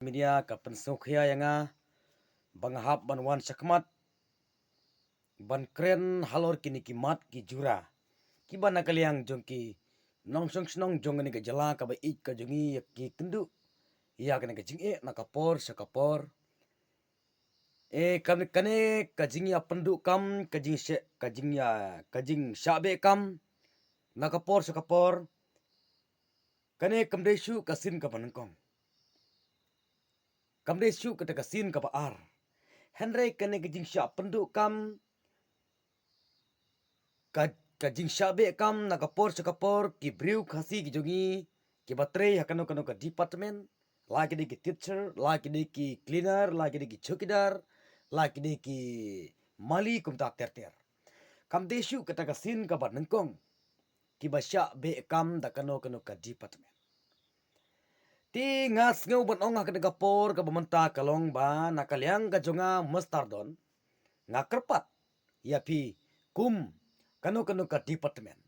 Media ka pensukhiya yanga banghap banwan sakmat ban kren halor kini kimat ki jura ki bana kaliang jongki nongsong snong jongani ka jala ka ba ik ka jongi ki kendu ya kana ka jinge na kapor sakapor kan kane ka jingya pendu kam ka jing she ka jingya ka jing shabe kam na kapor sakapor kane kamdesu kasin ka banengkong kamdesu kata kasin ka ba ar Henry kane ka jing sha pendu kam ka jing shabe kam na kapor sakapor ki briu khasi ki jogi ki batre hakano kano ka department lagi di ki teacher lagi di ki cleaner lagi di ki chokidar lagi di ki mali kum tak ter kam desu kata ka sin ka bat nengkong ki basya be kam da kano kano ka department ti ngas ngeu ban ong ka kapor ka bamenta kalong ba na kalyang ka jonga mustardon ngakerpat ya pi kum kano kano ka department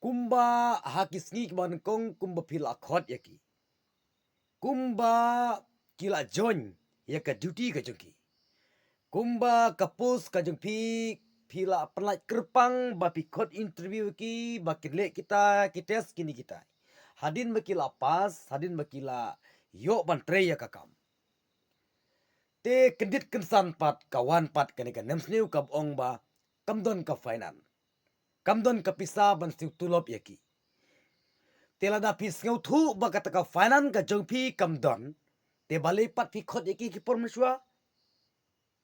kumba hakis ngi ban kong kumba pil akhot yaki kumba kila join ya ka duty ka jongki kumba kapus ka jongpi pila pelai kerpang ba pi khot interview ki ba kirle kita kites kini kita hadin bakila pas hadin bakila yo ban tre ya kakam te kedit kensan pat kawan pat kani ka nemsniu ka ong ba kamdon ka finance kamdon ka pisa ban siu tulop yaki telada pis ngau thu ba kata ka finance ka jongpi kamdon te balai pat pi khot yaki ki pormeswa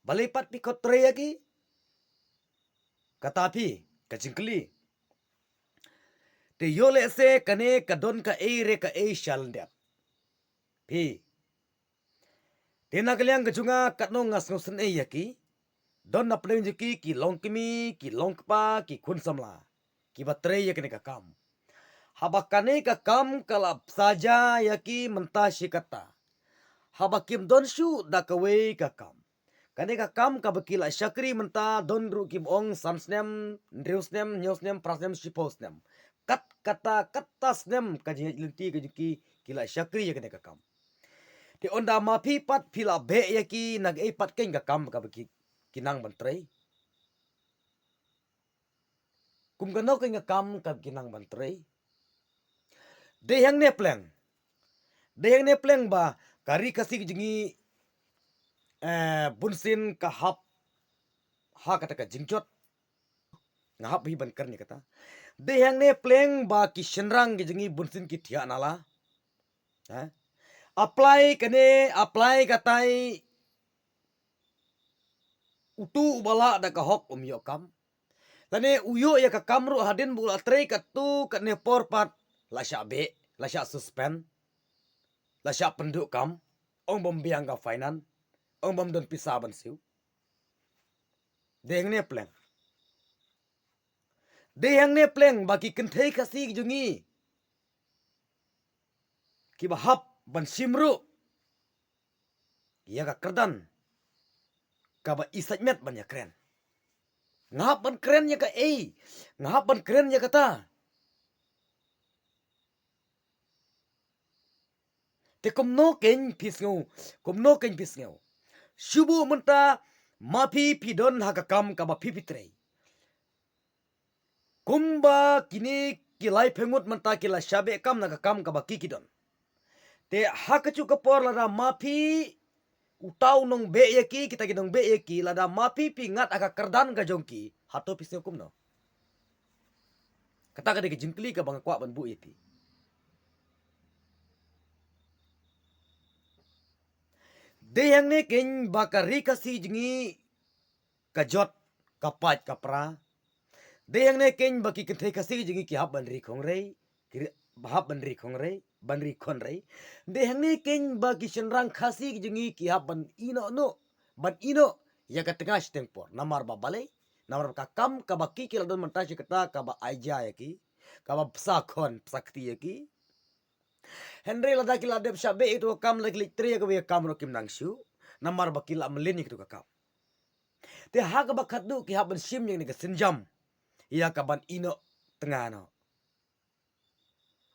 balai pat pi khot tre yaki kata pi ka jingkli te yole se kane kadon ka e re ka e shalndep pi tena kaliang kejunga katno ngas ngosen e yaki don na pleng jiki ki longkimi ki longkpa ki khun samla ki batre yakne ka kam habakane ka kam kalap saja yaki menta shikata habakim don shu da kawe ka kam kane ka kam ka bakila shakri menta don ru kim ong samsnem ndreusnem nyosnem prasnem shiposnem kat kata katasnem ka jinti ka jiki kila shakri yakne ka kam ti onda mapi pat pila be yaki nag e pat ken ka kam ka baki kinang bantrei kum gano ken ka kam ka kinang bantrei de yang ne pleng ba kari kasi jingi bunsin ka hap ha kata ka jingjot ngahap hi ban karni kata de yang ne pleng ba ki shenrang ki jingi bunsin ki thia nala ha apply kane apply katai utu bala da ka hok yo kam lane uyo ya ka kamru hadin bula trei ka tu ka ne porpat la sha be la sha suspend la sha pendu kam ong bom biang ka finance ong bom don pisa ban siu deng ne pleng baki kenthei kasi jungi ki bahap ban simru ya ka kerdan ka ba isat met ban ya kren ngap ban kren ya ka ngap ban kren ya kata te kom no ken pisngau shubu menta mapi pidon haka kam ka ba pipitrei kumba kini kilai phengut menta kila shabe kam na ka kam ka ba kikidon te hakachu ka por la mapi utau nong be yaki kita gidong be yaki lada mapi pingat aka kerdan ka jongki hato pisne kum no kata ka de jinkli ka bang kwa ban bu yati de yang ne ken bakari kasi jingi kajot kapat kapra de yang ne ken baki kenthe kasi jingi ki hab ban ri khong rei hab ban ri khong rei ban ri khon rei de yang ne ken baki shenrang khasi jingi ki hab ban ino ya ka tengah stempor namar ba balai namar ka kam ka baki ki ladon menta kata ka ba aija yaki ka ba psa khon sakti yaki Henry lada kila dep shabe itu kam lagi litri ya ke kam ro kim nangshu namar ba kila melini itu ka kam te ha ka ba khadu ki ha ban sim yang ni ka sinjam ya ka ban ino tengah no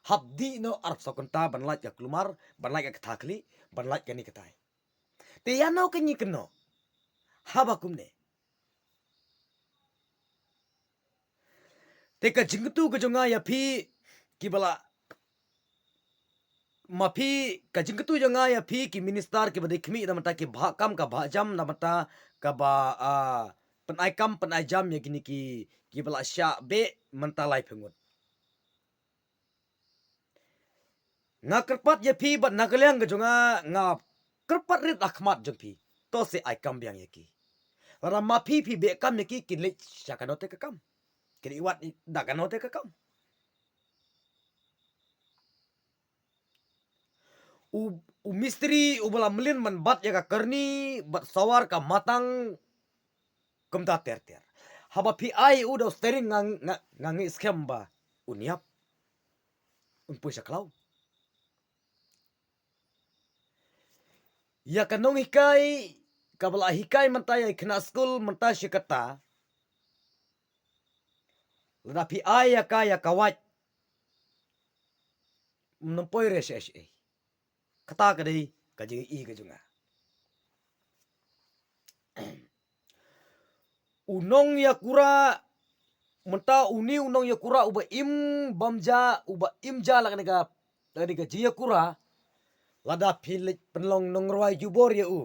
habdi no arp sokonta ban laj ka klumar ban laj ka thakli ban like kani katai te ya no kani keno haba kumne te ka jingtu ka jonga ya phi kibala mapi ka jingtu jonga ya phi ki minister ki bade khmi da mata ki bha kam ka bha jam da mata ka ba penai kam penai jam ya gini ki bala sya be menta lai phengut nga kerpat ya phi bat nagaliang ga jonga nga kerpat rit akhmat jong phi to se ai kam biang ya ki ora mapi phi be kam ya ki kin le syakanote ka kam kini wat da kanote ka kam u mistri u bala melin man bat ya ka karni bat sawar ka matang kumta ter ter haba phi ai u do steering ngang scam ba uniap un puisa klau ya kanong hikai kabala hikai manta ya khna school manta shikata lada phi ai ya ka kawat nompoi res kata ka dei ka ji I ka junga unong ya kura menta uni unong ya kura uba im bamja uba imja lagani ka ji ya kura lada philik penlong nongroi jubor ya u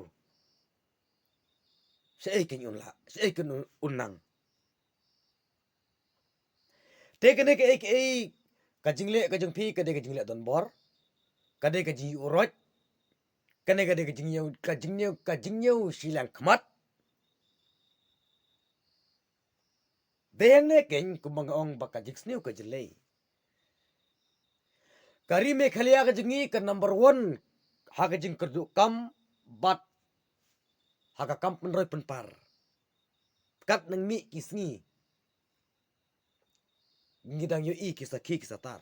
sei ken unla sei ken unang te kene ke ek ka jingle ka jung phi ka de ka jingle don bor ka de ka ji urot kene ka de ka jingyau silang khmat deyang ne ken kumang ong baka jiksniu ka jilei kari me khalia ka jingi ka number 1 ha ka jing kerdu kam bat ha ka kam penroi penpar kat nang mi kisni ngidang yo I kisakhi tar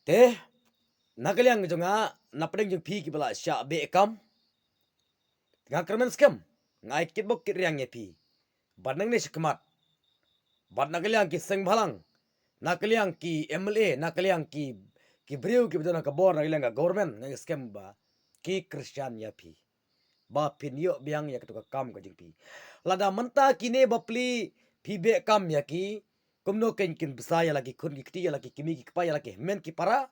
te nagaliang jonga napdeng jung phi ki bala sya be kam nga kermen scam ngai kitbok kiryang ye phi banang ne sikmat bat nagaliang ki seng bhalang nakaliang ki MLA nakaliang ki briu ki bidana ka bor nagaliang ka government ngai scam ba ki Christian ya phi ba phin yo biang ya ka kam ka jing phi lada manta kine bapli phi be kam ya ki kumno ken kin besaya lagi khun ki kti ya lagi kimi ki kpa ya lagi men ki para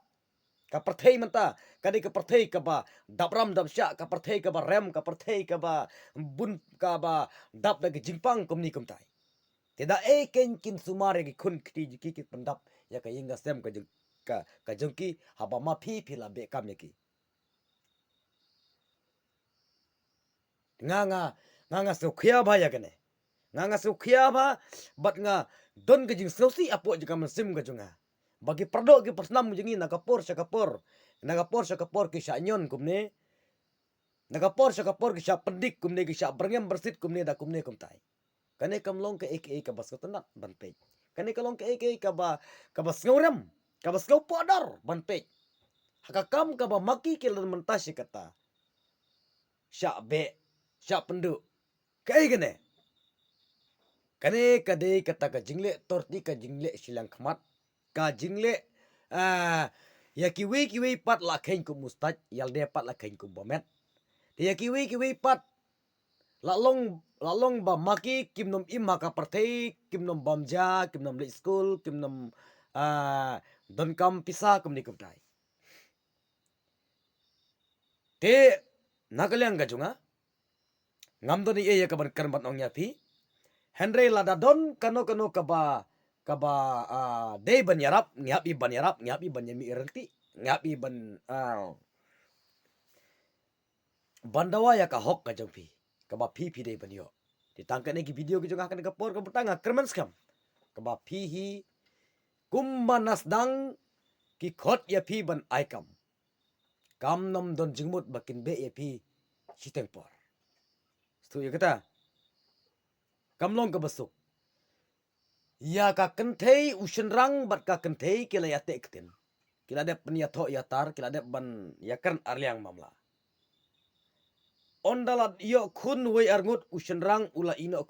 ka perthei manta kadi ka perthei ka ba dabram dabsya ka perthei ka ba rem ka perthei ka ba bun ka ba dap da ki jingpang kumni kumtai tidak ken kin sumare ki khun kti ki pendap ya ka inga sem ka jungki haba ma phi la be kam ya ki nga so khia ba ya kene nga so khia ba bat nga don ke jing sosi apo jika mesim ka junga bagi perdo ki persnam jingi nakapor syakapor ki syanyon kumne nakapor ki syak pendik kumne ki syak berngem bersit kumne da kumne kumtai kane kamlong ke ek ka bas ketenat ban pe kane kalong ke ek ka bas ngorem ka bas kau podar ban pe hakakam ka ba maki ke lan mentasi kata syak be syak pendu kai gene kane kade kata ka jingle torti ka jingle silang khmat ka jingle ya kiwi pat la khen ku mustaj yalde pat la khen ku bomet ya kiwi pat la long ba maki kimnom imma ka parthei kimnom bamja kimnom le school kimnom don kam pisa kumni kumtai te nagaliang ga junga ngamdoni e ka ban karmat ong ya phi henry lada don kano ka ba de ban yarap nyapi ban yami renti nyapi ban bandawa ya ka hok ka jongpi ka ba phi de ban yo ditangkan ki video ki jonga kan ka por ka betanga kermen skam ka ba phi hi kumbanas dang ki khot ya phi ban aikam kam nom don jingmut bakin be ya phi siteng por stu ya kata kamlong ka basuk ya ka kenthei ushen rang bat ka kenthei kila ya te kten kila de penia tho ya tar kila de ban ya kan arliang mamla ondalat yo khun wei arngut ushen rang ula ino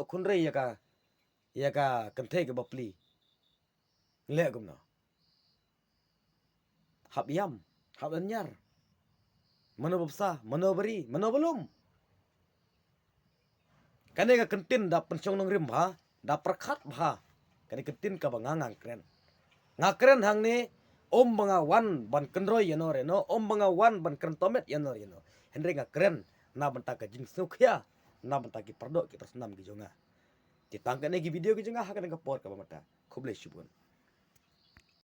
khun re ya ka kenthei ka bapli le gumno hab yam Hab nyar. Mano babsa, mano beri, mano belum. Kane ka kentin da pensiong nong rim bha, da perkhat bha. Kane kentin ka bangang kren. Ngakren hang ni om banga wan ban kendroy yano reno, om banga wan ban kren tomet yano reno. Henry ngakren na benta ka jing sukhya, na benta ki perdok ki tersenam ki jonga. Ditangkan lagi video ki jonga hakan ka por ka bamata. Khoble shubun.